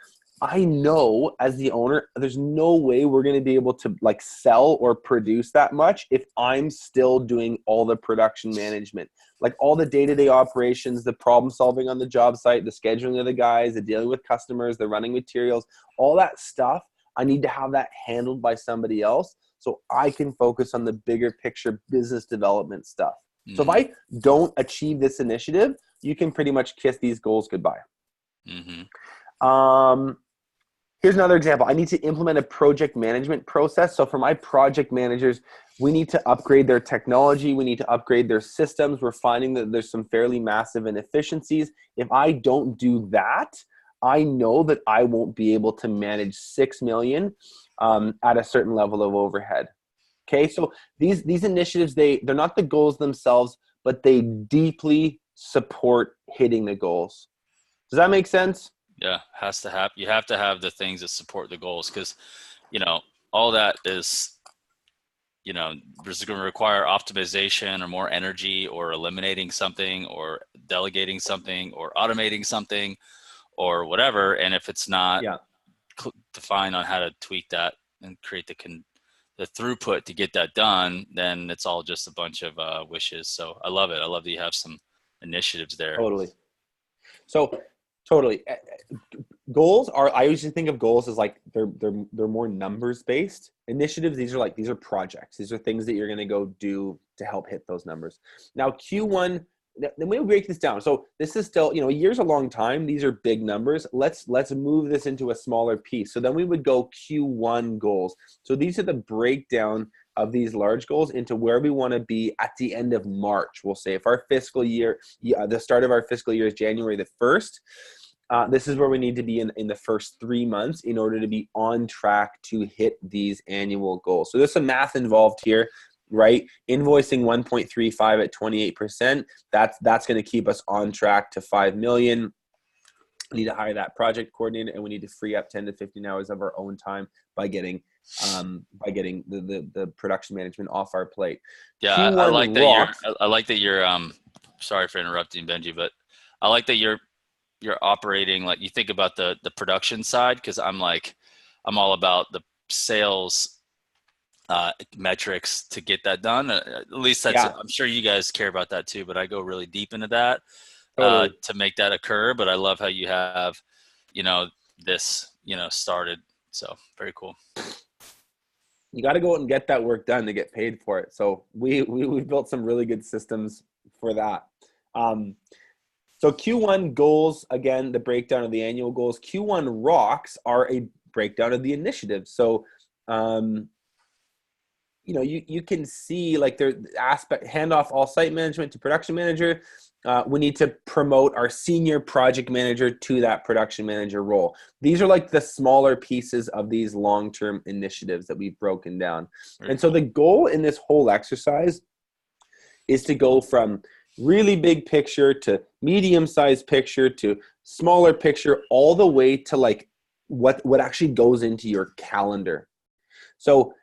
I know as the owner, there's no way we're going to be able to like sell or produce that much if I'm still doing all the production management, like all the day-to-day operations, the problem solving on the job site, the scheduling of the guys, the dealing with customers, the running materials, all that stuff. I need to have that handled by somebody else so I can focus on the bigger picture business development stuff. So if I don't achieve this initiative, you can pretty much kiss these goals goodbye. Here's another example. I need to implement a project management process. So for my project managers, we need to upgrade their technology. We need to upgrade their systems. We're finding that there's some fairly massive inefficiencies. If I don't do that, I know that I won't be able to manage 6 million at a certain level of overhead. Okay, so these initiatives, they're not the goals themselves, but they deeply support hitting the goals. Does that make sense? Yeah, has to happen. You have to have the things that support the goals because, all that is, there's going to require optimization or more energy or eliminating something or delegating something or automating something or whatever. And if it's not defined on how to tweak that and create the throughput to get that done, then it's all just a bunch of wishes. So I love it. I love that you have some initiatives there. Totally. So totally. Goals are, I usually think of goals as like they're more numbers based. Initiatives, these are projects. These are things that you're going to go do to help hit those numbers. Now Q1, then we break this down. So this is still, a year's a long time. These are big numbers. Let's move this into a smaller piece. So then we would go Q1 goals. So these are the breakdown of these large goals into where we want to be at the end of March. We'll say if our fiscal year, the start of our fiscal year is January the 1st, this is where we need to be in the first 3 months in order to be on track to hit these annual goals. So there's some math involved here, right? Invoicing 1.35 at 28%, that's going to keep us on track to 5 million. We need to hire that project coordinator, and we need to free up 10 to 15 hours of our own time by getting the production management off our plate. Yeah, I like that you're sorry for interrupting, Benji, but I like that you're operating like you think about the production side, because I'm all about the sales metrics to get that done. At least that's I'm sure you guys care about that too, but I go really deep into that to make that occur. But I love how you have this started. So very cool. You got to go out and get that work done to get paid for it. So we built some really good systems for that. So Q1 goals, again, the breakdown of the annual goals. Q1 rocks are a breakdown of the initiatives. So, you can see like their aspect, hand off all site management to production manager. We need to promote our senior project manager to that production manager role. These are like the smaller pieces of these long-term initiatives that we've broken down. And so the goal in this whole exercise is to go from really big picture to medium-sized picture to smaller picture, all the way to like what actually goes into your calendar. So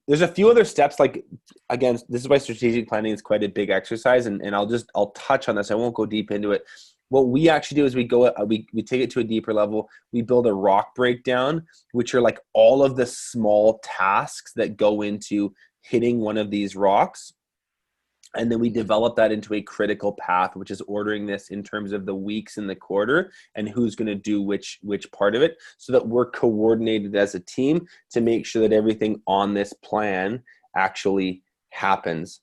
there's a few other steps. Like, again, this is why strategic planning is quite a big exercise, and I'll touch on this. I won't go deep into it. What we actually do is we take it to a deeper level. We build a rock breakdown, which are like all of the small tasks that go into hitting one of these rocks. And then we develop that into a critical path, which is ordering this in terms of the weeks in the quarter and who's going to do which part of it, so that we're coordinated as a team to make sure that everything on this plan actually happens.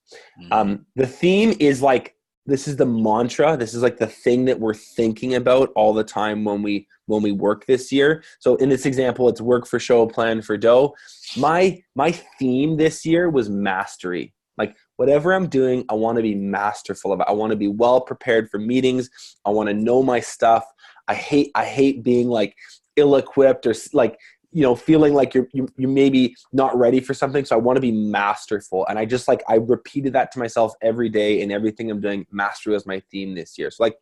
The theme is like, this is the mantra. This is like the thing that we're thinking about all the time when we work this year. So in this example, it's work for show, plan for dough. My theme this year was mastery. Like, whatever I'm doing, I want to be masterful of it. I want to be well prepared for meetings. I want to know my stuff. I hate being like ill-equipped or like, feeling like you're maybe not ready for something. So I want to be masterful. And I repeated that to myself every day in everything I'm doing. Mastery was my theme this year. So like,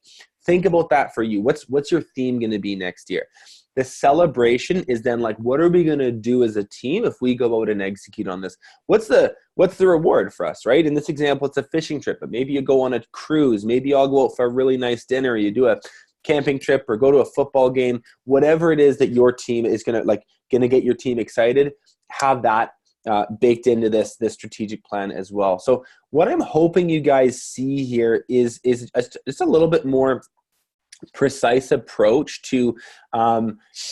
think about that for you. What's your theme going to be next year? The celebration is then like, what are we going to do as a team if we go out and execute on this? What's the reward for us, right? In this example, it's a fishing trip, but maybe you go on a cruise. Maybe I'll go out for a really nice dinner. You do camping trip or go to a football game, whatever it is that your team is going to get your team excited, have that baked into this strategic plan as well. So what I'm hoping you guys see here is just a little bit more precise approach to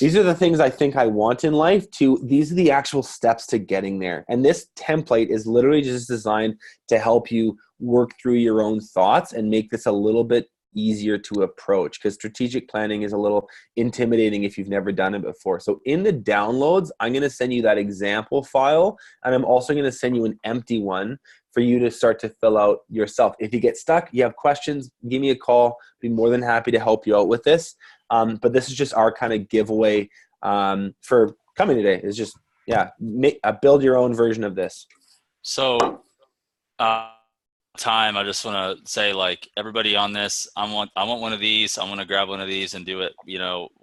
these are the things I think I want in life, to these are the actual steps to getting there. And this template is literally just designed to help you work through your own thoughts and make this a little bit easier to approach, because strategic planning is a little intimidating if you've never done it before. So in the downloads, I'm going to send you that example file, and I'm also going to send you an empty one for you to start to fill out yourself. If you get stuck, you have questions, give me a call. Be more than happy to help you out with this. But this is just our kind of giveaway for coming today. Is just, build your own version of this. So time, I just want to say, like, everybody on this, I want one of these. I want to grab one of these and do it,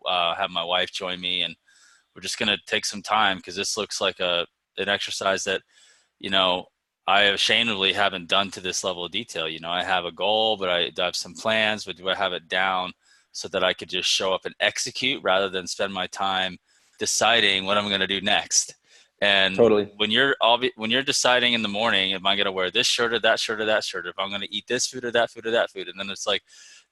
have my wife join me, and we're just going to take some time, because this looks like an exercise that, I ashamedly haven't done to this level of detail. I have a goal, but I have some plans, but do I have it down so that I could just show up and execute rather than spend my time deciding what I'm going to do next? And totally. when you're deciding in the morning, am I going to wear this shirt or that shirt or that shirt? If I'm going to eat this food or that food or that food, and then it's like,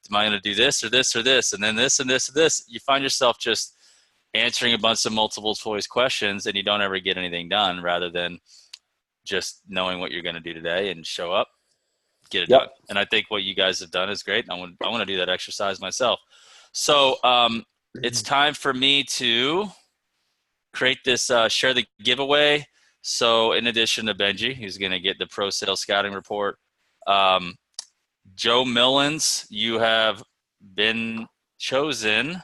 am I going to do this or this or this, and then this and this and this? You find yourself just answering a bunch of multiple choice questions, and you don't ever get anything done, rather than just knowing what you're going to do today and show up, get it done. And I think what you guys have done is great. I want to do that exercise myself. So it's time for me to create this, share the giveaway. So in addition to Benji, who's going to get the pro sales scouting report, Joe Millins, you have been chosen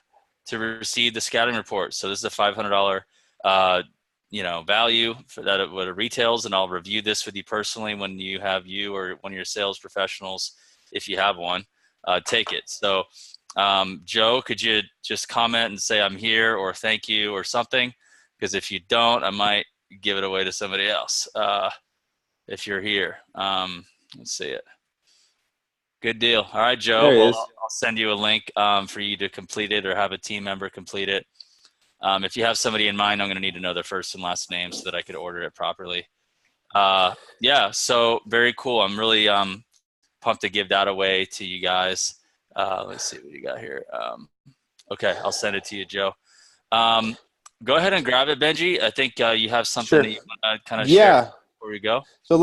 to receive the scouting report. So this is a $500 value for that, what it retails, and I'll review this with you personally when you or one of your sales professionals, if you have one, take it. So Joe, could you just comment and say I'm here, or thank you, or something? Because if you don't, I might give it away to somebody else if you're here. Let's see it. Good deal. All right, Joe. Well, I'll send you a link for you to complete it, or have a team member complete it. If you have somebody in mind, I'm going to need to know their first and last name so that I could order it properly. So very cool. I'm really pumped to give that away to you guys. Let's see what you got here. Okay, I'll send it to you, Joe. Go ahead and grab it, Benji. I think you have something that you want to kind of share before we go. So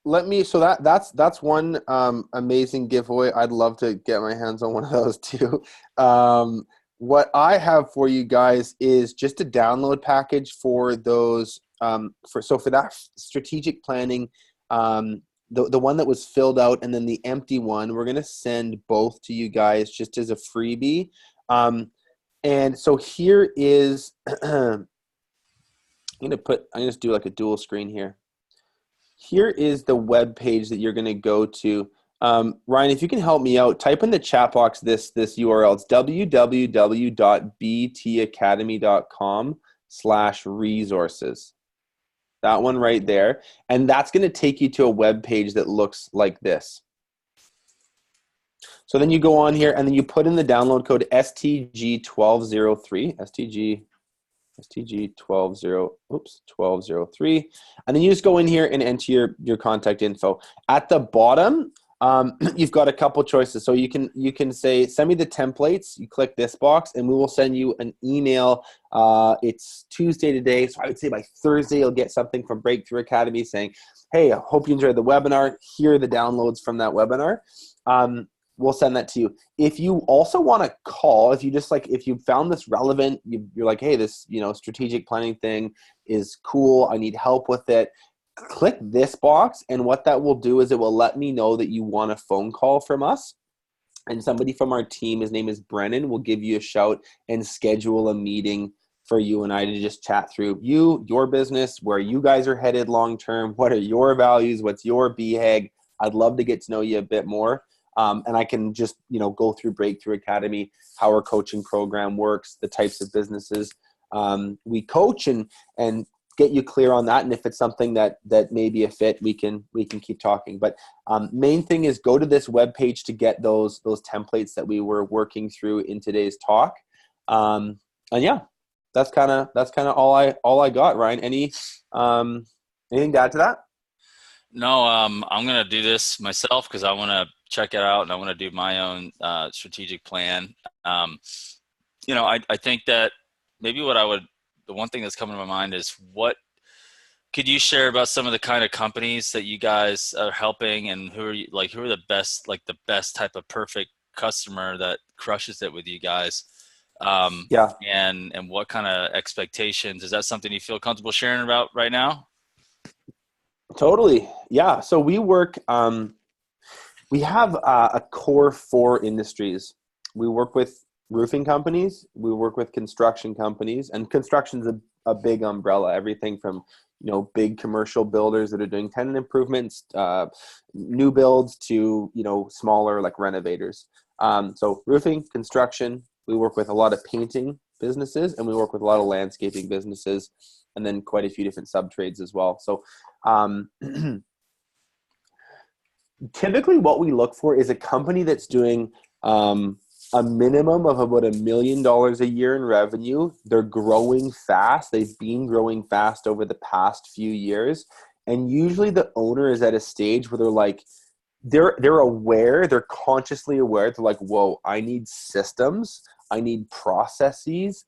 let me. So that's one amazing giveaway. I'd love to get my hands on one of those too. What I have for you guys is just a download package for those. For that strategic planning, the one that was filled out, and then the empty one, we're gonna send both to you guys just as a freebie. And so here is, I'm gonna do like a dual screen here. Here is the web page that you're gonna go to. Ryan, if you can help me out, type in the chat box this URL. It's www.btacademy.com/resources. That one right there. And that's going to take you to a web page that looks like this. So then you go on here and then you put in the download code STG1203, STG1203. And then you just go in here and enter your contact info. At the bottom, you've got a couple choices. So you can say, send me the templates. You click this box and we will send you an email. It's Tuesday today. So I would say by Thursday, you'll get something from Breakthrough Academy saying, hey, I hope you enjoyed the webinar. Here are the downloads from that webinar. We'll send that to you. If you also want to call, if you found this relevant, you're like, hey, this, strategic planning thing is cool. I need help with it. Click this box, and what that will do is it will let me know that you want a phone call from us, and somebody from our team, his name is Brennan, will give you a shout and schedule a meeting for you and I to just chat through your business, where you guys are headed long term, what are your values, what's your BHAG. I'd love to get to know you a bit more, and I can just go through Breakthrough Academy, how our coaching program works, the types of businesses we coach, and get you clear on that. And if it's something that may be a fit, we can keep talking. But main thing is go to this webpage to get those templates that we were working through in today's talk. And yeah, that's kind of all I got. Ryan, anything to add to that? No, I'm going to do this myself because I want to check it out and I want to do my own strategic plan. I think that maybe the one thing that's coming to my mind is what could you share about some of the kind of companies that you guys are helping and who are the best type of perfect customer that crushes it with you guys? Yeah, and what kind of expectations, is that something you feel comfortable sharing about right now? totally. Yeah. So we work, we have a core 4 industries. We work with roofing companies, we work with construction companies, and construction's a big umbrella, everything from, big commercial builders that are doing tenant improvements, new builds to, smaller like renovators. So roofing, construction, we work with a lot of painting businesses, and we work with a lot of landscaping businesses, and then quite a few different sub trades as well. So typically what we look for is a company that's doing a minimum of about $1 million a year in revenue. They're growing fast. They've been growing fast over the past few years. And usually the owner is at a stage where they're like, they're aware, they're consciously aware. They're like, whoa, I need systems. I need processes.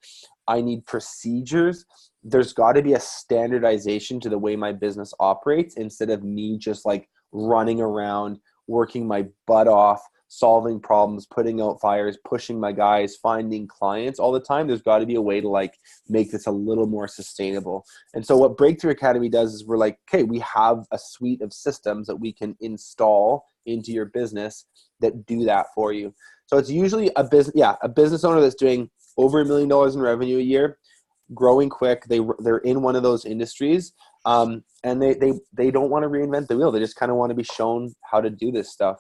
I need procedures. There's got to be a standardization to the way my business operates instead of me just like running around, working my butt off, solving problems, putting out fires, pushing my guys, finding clients all the time. There's got to be a way to like make this a little more sustainable. And so what Breakthrough Academy does is we're like, okay, we have a suite of systems that we can install into your business that do that for you. So it's usually a business owner that's doing over $1 million in revenue a year, growing quick. They're in one of those industries, and they don't want to reinvent the wheel. They just kind of want to be shown how to do this stuff.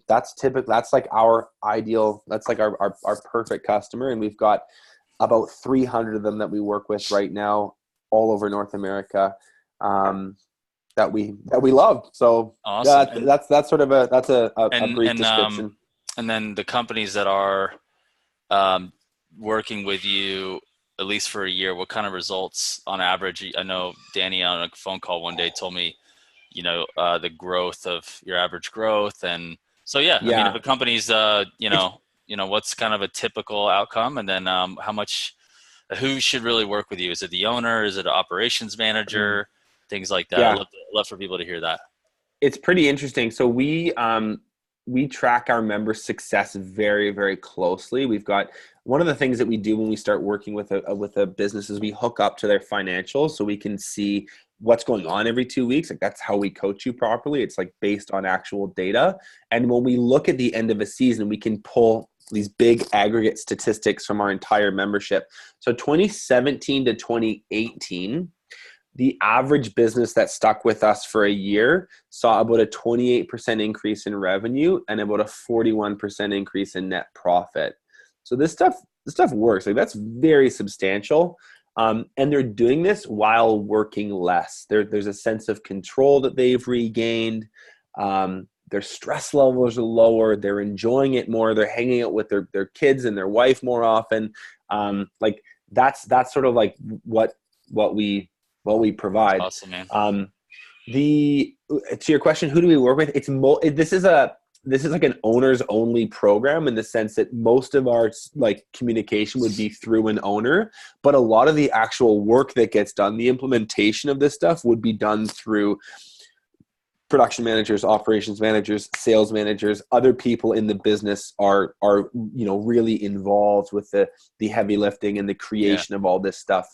That's typical. That's like our ideal. That's like our perfect customer, and we've got about 300 of them that we work with right now, all over North America, that we love. So Awesome. yeah, that's sort of a brief description. And then the companies that are working with you at least for a year, what kind of results on average? I know Danny on a phone call one day told me, the growth of your average growth. And so, yeah, I mean, if a company's, what's kind of a typical outcome, and then who should really work with you? Is it the owner? Is it an operations manager? Things like that. Yeah. I'd love for people to hear that. It's pretty interesting. So we track our members' success very, very closely. We've got one of the things that we do when we start working with a business is we hook up to their financials so we can see what's going on every 2 weeks. Like that's how we coach you properly. It's like based on actual data. And when we look at the end of a season, we can pull these big aggregate statistics from our entire membership. So 2017 to 2018, the average business that stuck with us for a year saw about a 28% increase in revenue and about a 41% increase in net profit. So this stuff works. Like that's very substantial. And they're doing this while working less. There's a sense of control that they've regained. Their stress levels are lower. They're enjoying it more. They're hanging out with their kids and their wife more often. Like that's sort of like what we provide. Awesome, man. To your question, who do we work with? This is like an owners only program in the sense that most of our like communication would be through an owner, but a lot of the actual work that gets done, the implementation of this stuff would be done through production managers, operations managers, sales managers. Other people in the business are really involved with the heavy lifting and the creation of all this stuff.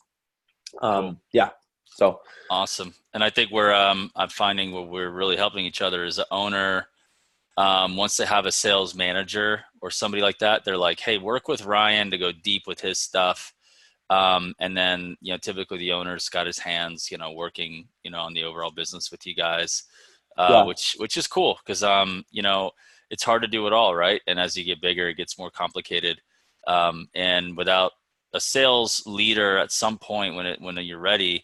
So awesome. And I think I'm finding where we're really helping each other is the owner. Once they have a sales manager or somebody like that, they're like, hey, work with Ryan to go deep with his stuff. And then, typically the owner's got his hands, working, on the overall business with you guys, which is cool because, it's hard to do it all, right? And as you get bigger, it gets more complicated. And without a sales leader at some point when you're ready,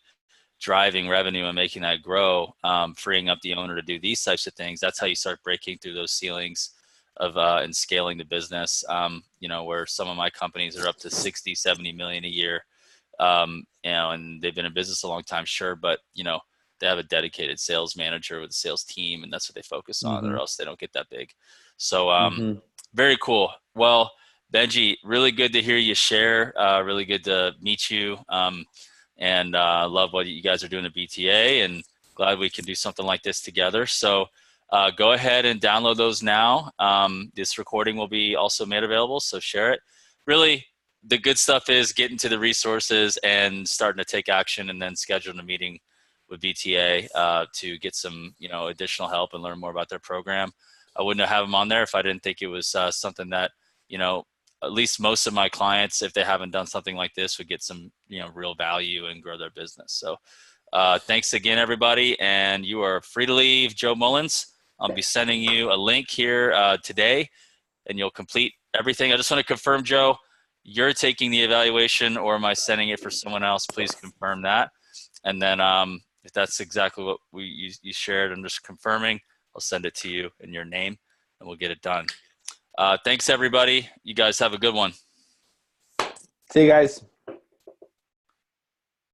driving revenue and making that grow, freeing up the owner to do these types of things, that's how you start breaking through those ceilings of and scaling the business. Where some of my companies are up to 60, 70 million a year, and they've been in business a long time, sure, but they have a dedicated sales manager with a sales team, and that's what they focus on, or else they don't get that big. So very cool. Well, Benji, really good to hear you share. Really good to meet you. And love what you guys are doing at BTA, and glad we can do something like this together. So go ahead and download those now. This recording will be also made available, so share it. Really, the good stuff is getting to the resources and starting to take action, and then scheduling a meeting with BTA to get some additional help and learn more about their program. I wouldn't have them on there if I didn't think it was something that at least most of my clients, if they haven't done something like this, would get some real value and grow their business. So thanks again, everybody, and you are free to leave. Joe Mullins, I'll be sending you a link here today, and you'll complete everything. I just want to confirm, Joe, you're taking the evaluation, or am I sending it for someone else? Please confirm that. And then if that's exactly what you shared, I'm just confirming, I'll send it to you in your name, and we'll get it done. Thanks, everybody. You guys have a good one. See you guys.